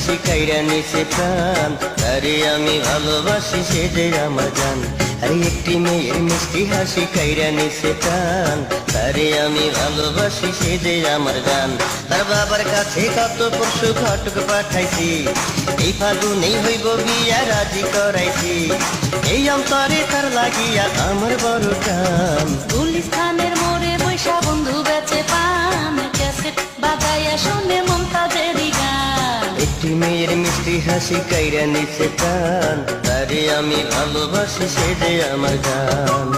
হাসি কাইরা নিছে প্রাণ, তারে আমি ভালোবাসি সে যে আমার জান। আরে একটি মেয়ের মিষ্টি হাসি কাইরা নিছে প্রাণ, তারে আমি ভালোবাসি সে যে আমার জান। তার বাবার কাছে কত পশু ঘটক পাঠাইছি, এই ফাগুনেই হইব বিয়া রাজি করাইছি। এই অন্তরে তার লাগিয়া আমার বড় টান। গুলিস্তানের মোড়ে বৈশা বন্ধু বেচে পান, ক্যাসেট বাজাইয়া শুনে মমতাজেরই গান। একটি মেয়ের মিষ্টি হাসি কাইরা নিছে প্রাণ, তারে আমি ভালোবাসি সে যে আমার জান।